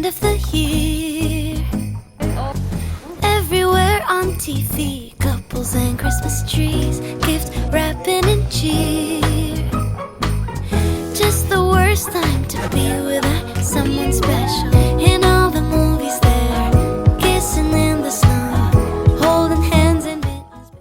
end of the year. Everywhere on TV, couples and Christmas trees, gift wrapping and cheer. Just the worst time to be without someone special. In all the movies they're kissing in the snow, holding hands in mittens.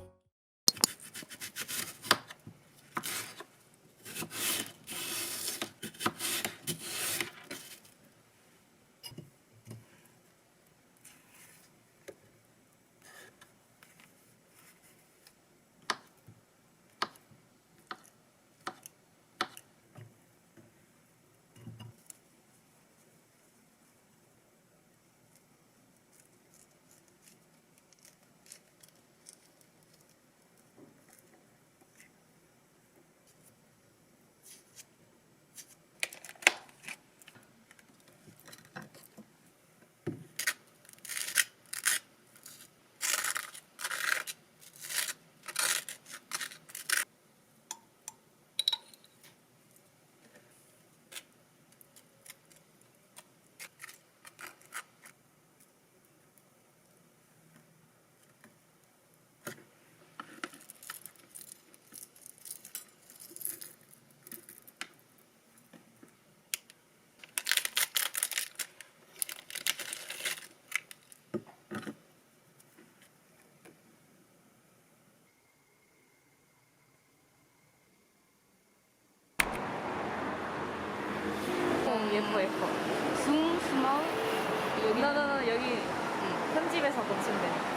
예뻐 예뻐. 스마울 여기. 너너너 여기 편집에서 고친대.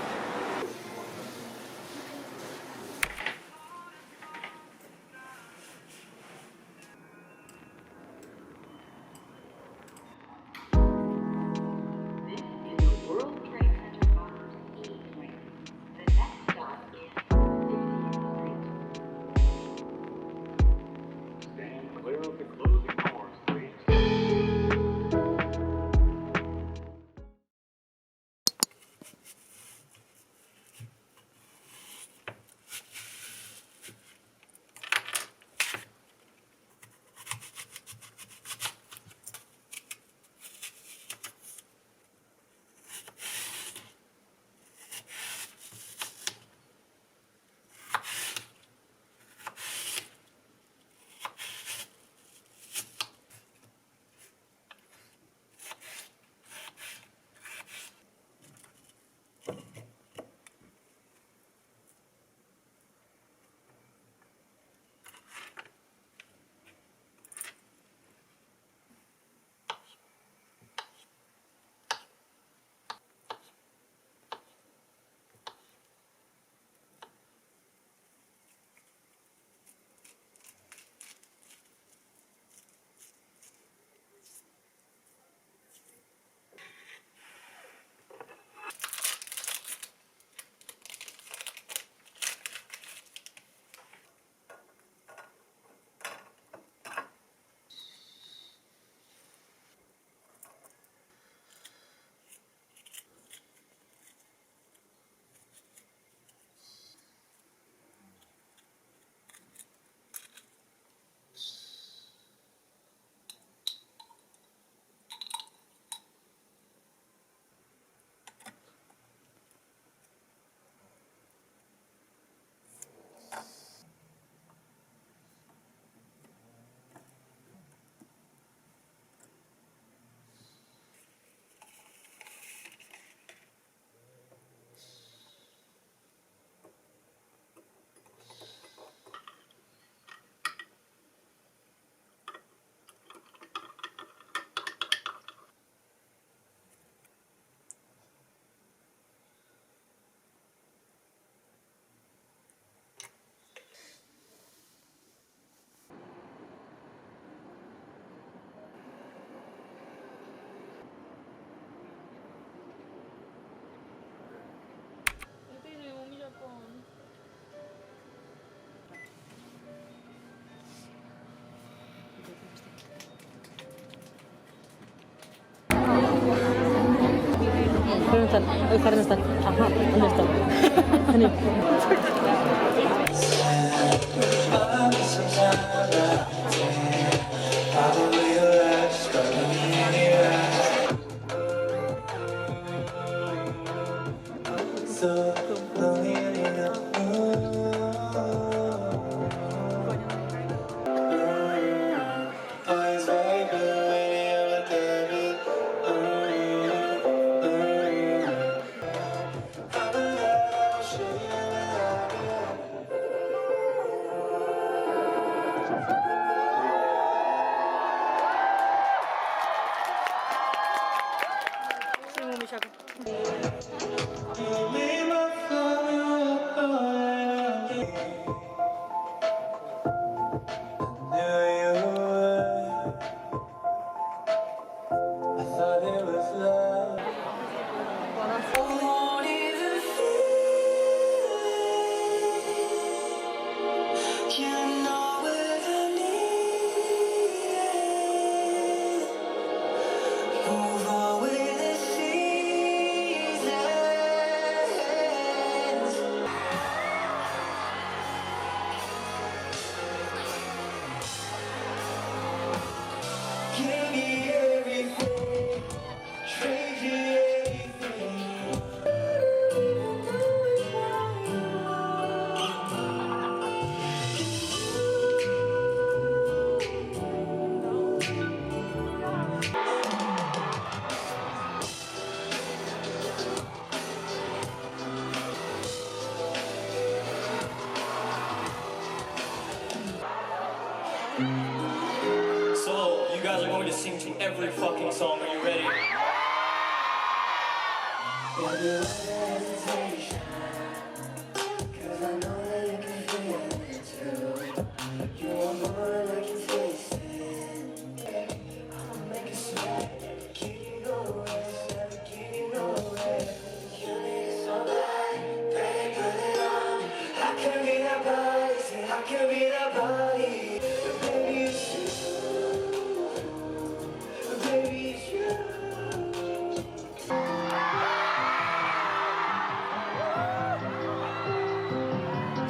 Karena aha, understand. guys are going to sing to every fucking song. Are you ready?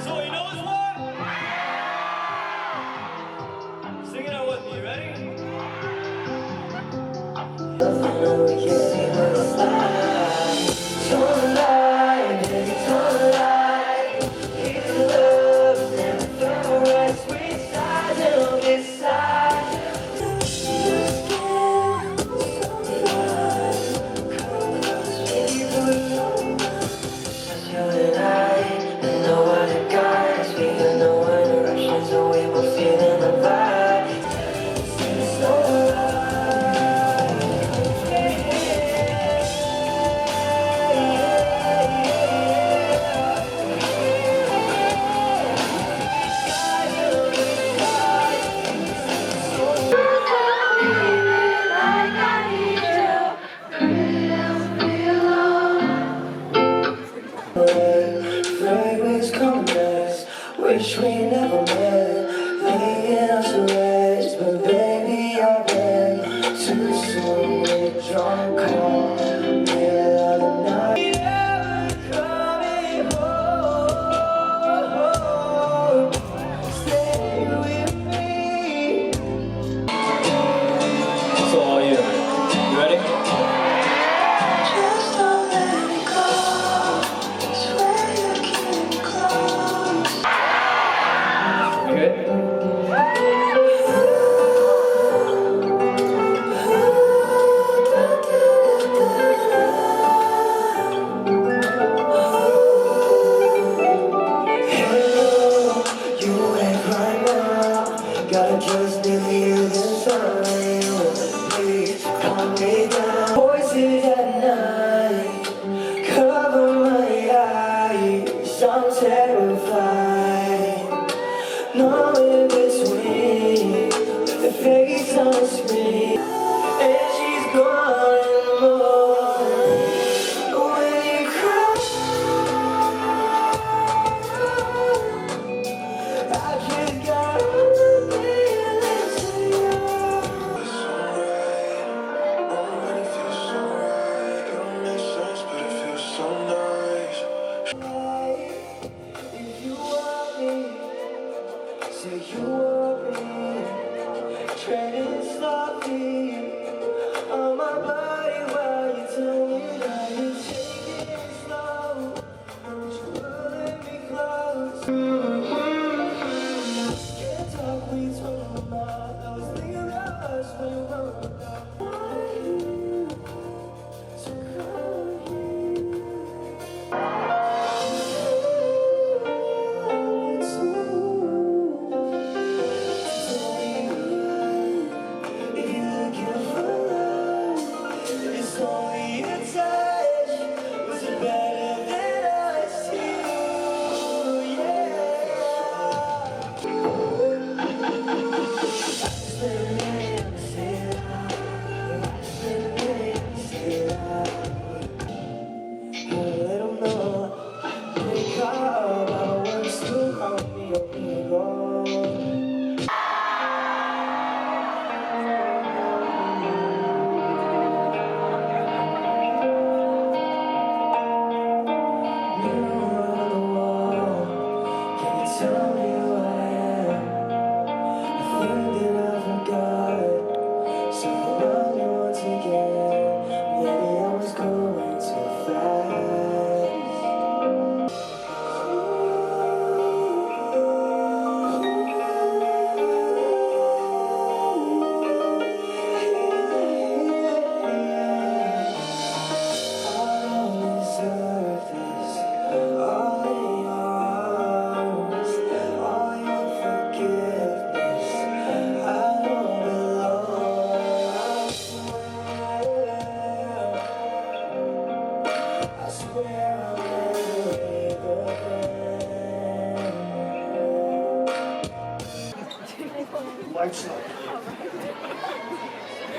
So he knows what? Sing it out with me, ready? Fragrance compass, wish we never met. Laying us to rest, but baby, I've been too soon. We're drunk on middle of the night. Never coming home. Stay with me. So are you? You ready? Just don't let it go. Swear you keep me close. You good? You ain't right now. Gotta just leave you inside. Please calm me down. Voices at night cover my eyes. I'm terrified. No in between the face on the screen, and she's gone in the morning. When you cry, I just gotta be listening to you. Already feels so right. It don't make sense, but it feels so nice. If you want me, say you want me. Treading slowly.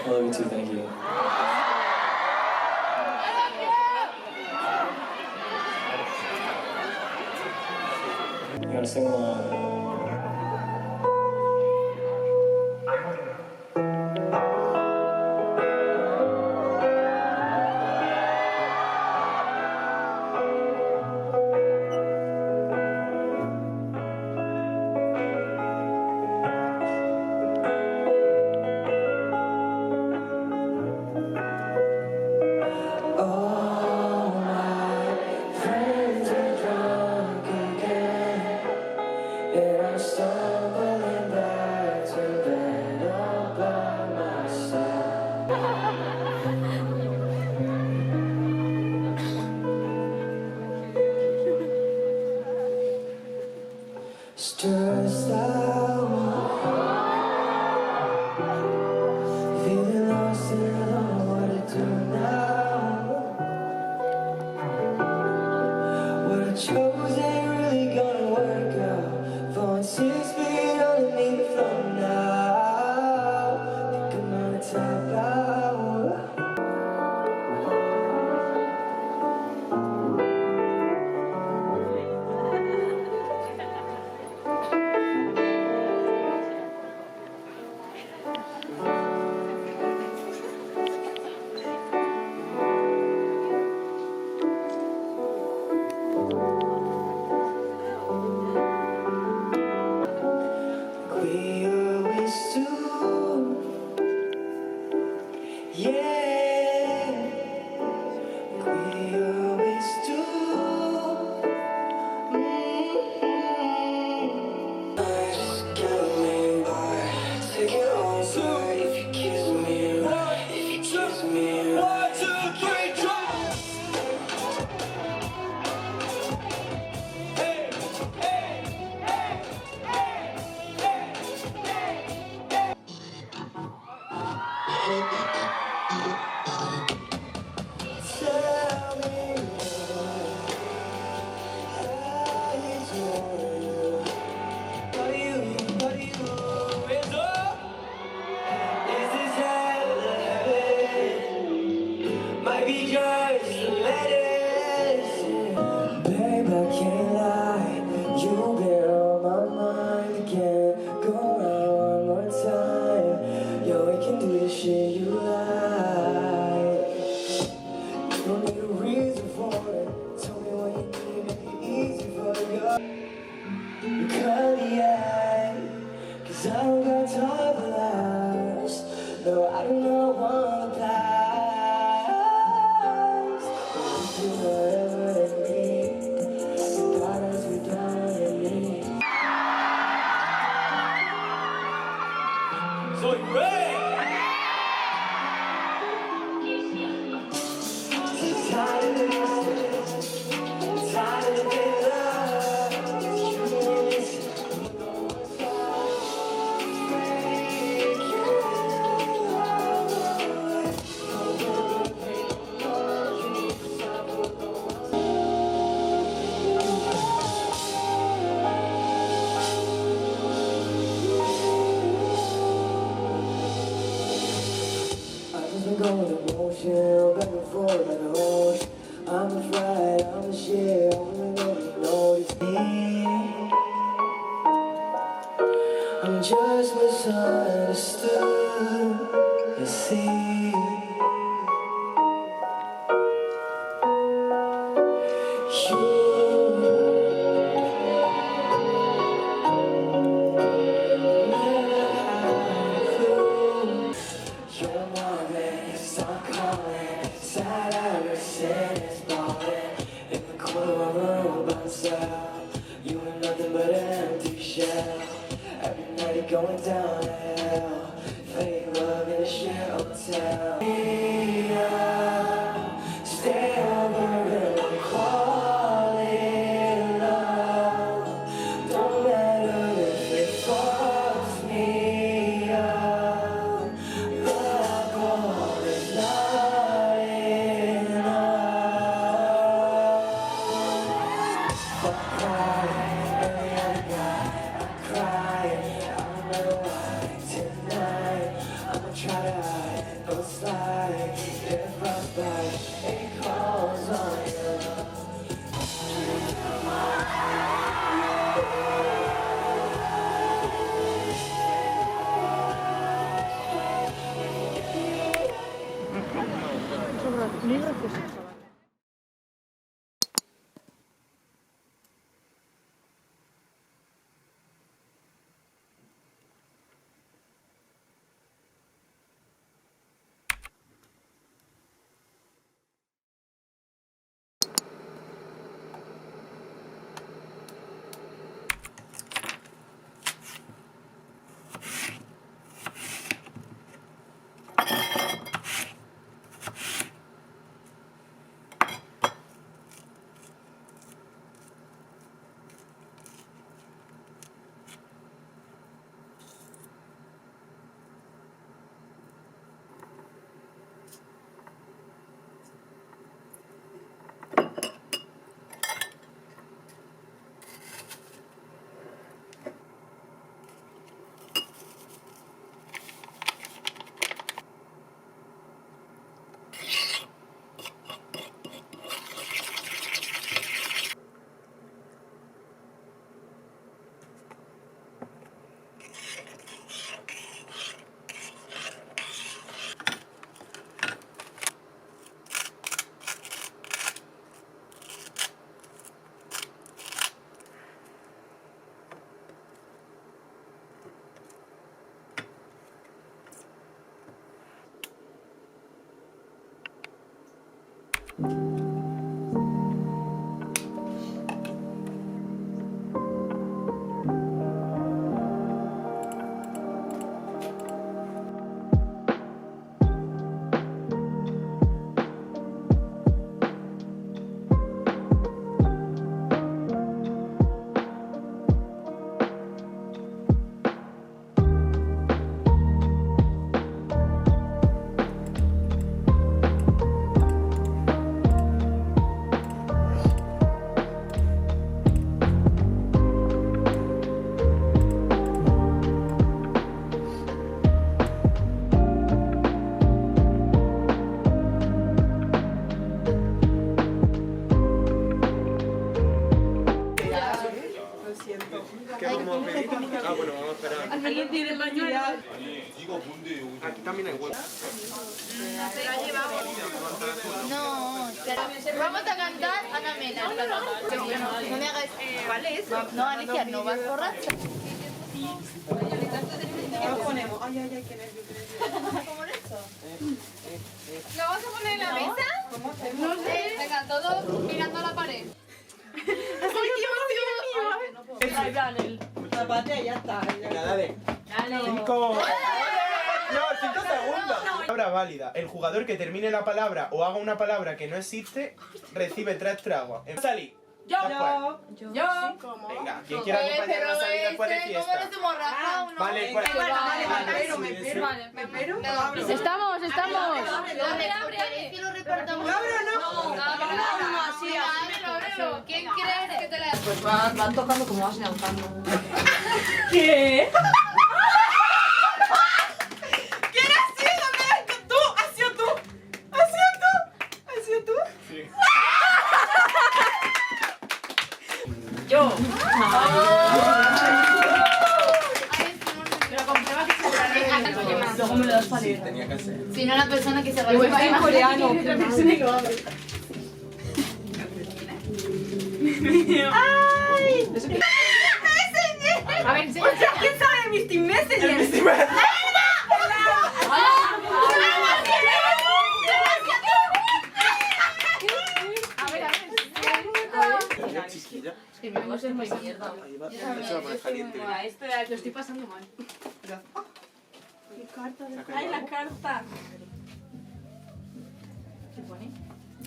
I love you too, thank you. You wanna sing along? All my friends are drunk again, and I'm stumbling back to bed all by myself. Stressed out, feeling lost and I don't know what to do now. What I chose ain't really gonna work out. Falling 6 feet underneath the floor now. Think I'm gonna tap out. We always do, yeah. We always do. I just got me by taking on side. If you kiss me right, if you kiss me right. 1, 2, 3, drop. Hey, hey, hey, tell me how you doing? What do you, hands up? Is this heaven? Might be just the letters. Babe, I can't lie, you've been on my mind again. Go around one more time. Yo, we can do the shit you like. You don't need a reason for it. Tell me what you need, make it easy for you. You curly eye, 'cause I don't got time for lies. No, I do not want to pass. Do whatever they need. You got us, we don't need. So you ready? Tired of this, tired of being loved. You won't listen, no one's I've just been going emotion, back and forth like a horse. I'm a fright, I'm a shit, only know you notice me. I'm just misunderstood, you see. You're more than stop calling. Sad Iverson is balling in the corner of a room by myself. You are nothing but an empty shell. Every night you're going down to hell. Fake love in a share hotel. Stay over and call it love. Don't matter if it fucks me up. The alcohol is not enough. Fuck crying, every other guy. I'm crying, I don't know why. Tonight, I'ma try to side, no slide. If I bite, it calls on you. ¿Qué vamos a pedir? Ah, bueno, vamos a esperar. Aquí también hay huevo. Vamos a cantar Ana Mena. No me hagas. ¿Cuál es? No, Alicia, no vas borracha. ¿Cómo es eso? ¿Lo vas a poner en la mesa? No sé. Venga, todos mirando a la pared. Venga, dale. 5. No, 5 segundos. Palabra válida. El jugador que termine la palabra o haga una palabra que no existe recibe 3 tragos. Salí. Yo. Venga, quien quiera acompañar la salida después de ¿Cómo fiesta. eres hemorragia o no? Vale, pues. Me espero. Estamos. ¿Queréis que lo repartamos? Ábrelo. ¿Quién crees que te la... Pues van tocando como vas neutando. Luego me lo das para ir. Tenía que ser. Si no, la persona que se va a Igual está en coreano. A ver, ¿quién sabe de mis Team Messenger? Chiquilla. Que me va a ser muy mierda. Ahí va. Eso va a poner caliente. Espera, lo estoy pasando mal. Ay, la carta. ¿Qué pone?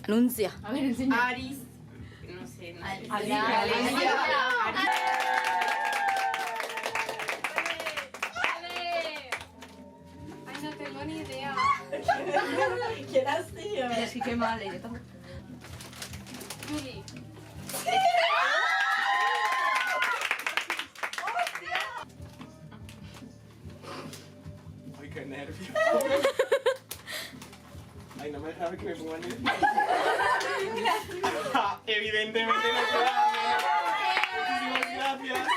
Anuncia. A ver, enseña. Aris. No sé. Ay, no tengo ni idea. Es que qué mal, yo tampoco. Juli. Ay, qué nervios. Ay, no me dejas que me pongan el... Evidentemente no queda menos. Muchísimas gracias.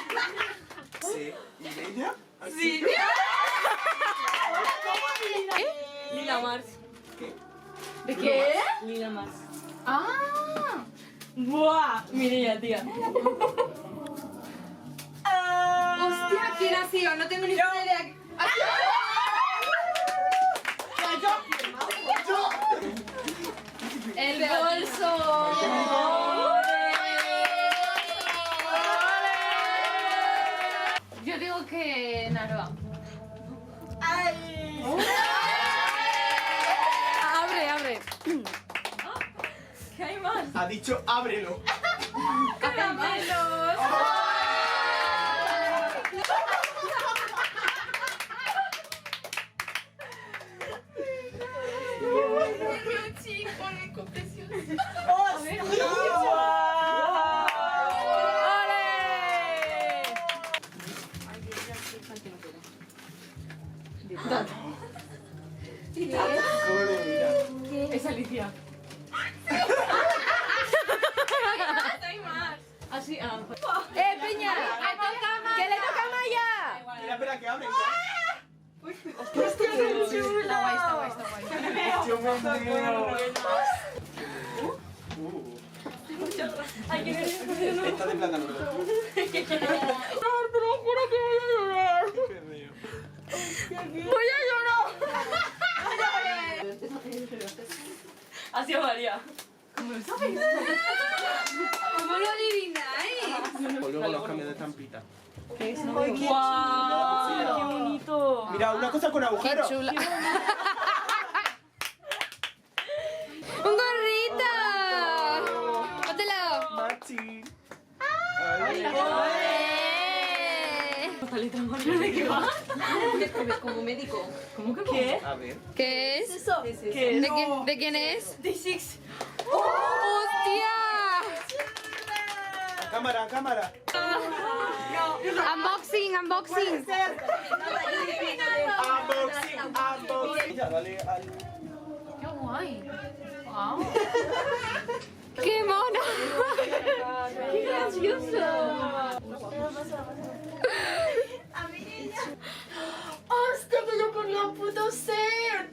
Sí. ¿Y ella? Sí. Lila Mars. ¿Qué? ¿De qué? Lila Mars. ¡Ah! ¡Buah! Mireia, tía. ¡Hostia! ¿Quién ha sido? No tengo ni idea. ¡El bolso! Yo digo que Naroa. Abre. ¿Qué hay más? Ha dicho ábrelo. ¡Caramelos! Pobre, mira. Es Alicia. Hay más. Así, Peña! ¡Que le toca a Maya! Mira, espera, que abren. Está guay. Yo me entero. Ay, qué nervioso. Esta de plátano. Te lo juro que voy a llorar. Voy a llorar. Ha sido María. ¿Cómo lo sabes? ¿Cómo lo adivináis? O luego los cambios de estampita. ¡Qué guau! ¡Qué bonito! Mira, una cosa con agujero. ¡Un gorrito! ¡Póntelo! Machi. ¿Esta letra María de qué va? Como médico. ¿Cómo que qué? A ver. ¿Qué es? ¿Eso? ¿Qué es? ¿De quién es? De Six. ¡Hostia! Cámara. Unboxing. Unboxing. Ya, dale al... ¡Qué guay! ¡Wow! ¡Qué mono! ¡Qué gracioso! ¡Hostia, que yo con la puto set!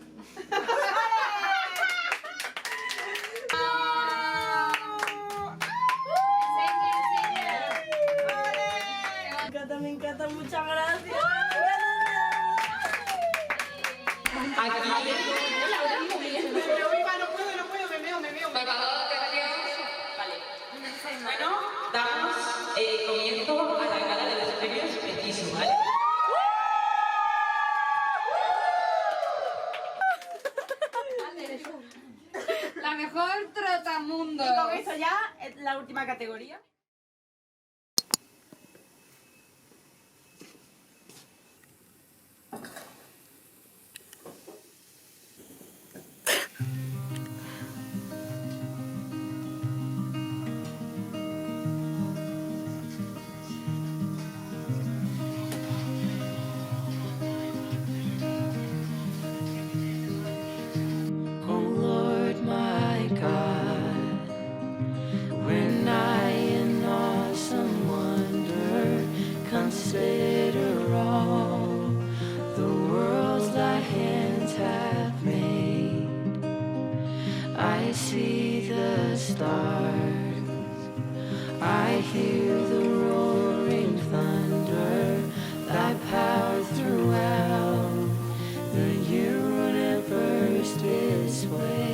Me encanta, muchas gracias. Bueno, damos comienzo a la gala de los premios Petiso, ¿vale? La mejor trotamundo. Y con eso ya es la última categoría. Oh Lord my God, when I in awesome wonder consider all the worlds thy hands have made, I see the stars, I hear the roaring thunder, thy power throughout the universe display.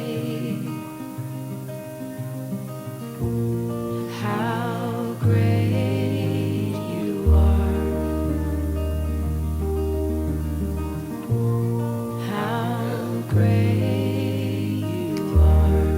How great you are, how great you are.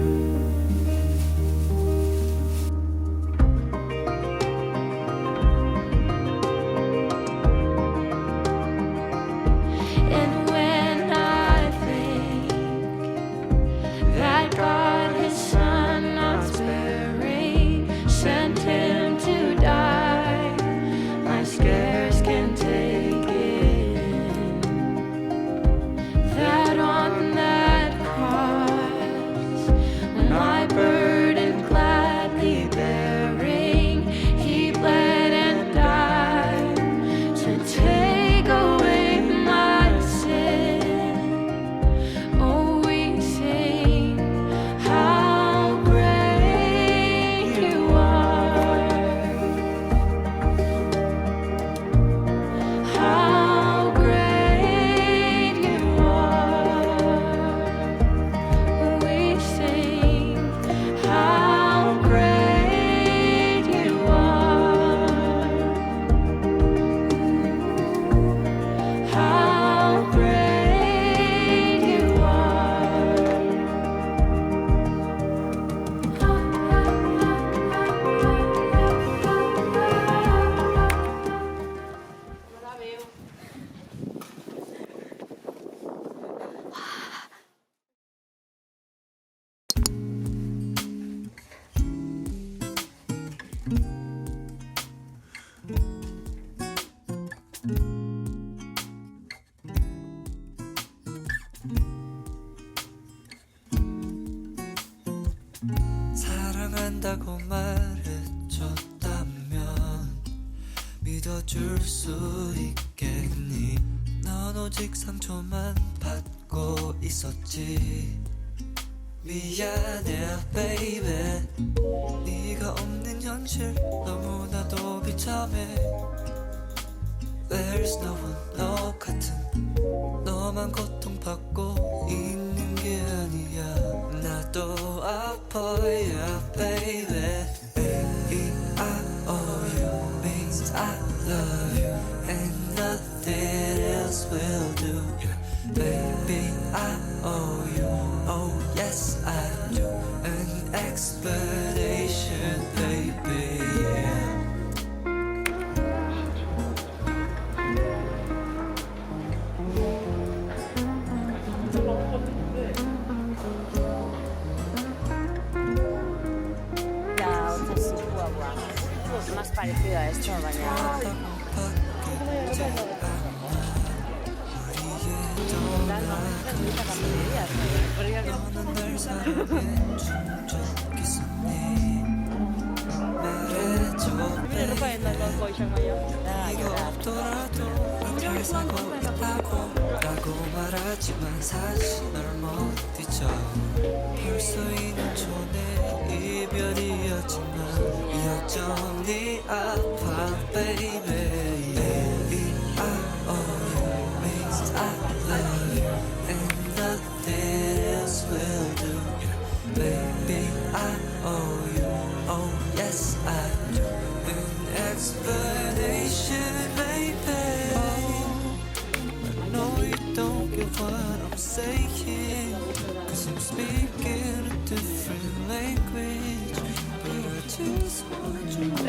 있다고 말해줬다면 믿어줄 수 있겠니? 넌 오직 상처만 받고 있었지. 미안해 baby. 네가 없는 현실 너무나도 비참해. There's no one 너 같은 너만 고통받고 있는 게 아니야. 나도 아파 yeah baby. E-I-O-U means I love you and nothing else will do. Baby I owe you, oh yes I do. An explanation baby yeah. Ya, otra sí, guagua. Más parecido a esto, baina. 너는 날 사랑해준 적 있었니? 말해줘 baby. 네가 없더라도 잘 살고 있다고 라고 말하지만 사실 널 못 잊어. 벌써 2년 전에 이별이었지만 여전히 아파 baby. Baby I owe you means I love you and nothing else will do. Baby I owe you, oh yes I do. An explanation baby. I know you don't get what I'm saying, 'cause I'm speaking a different language, but I just want you to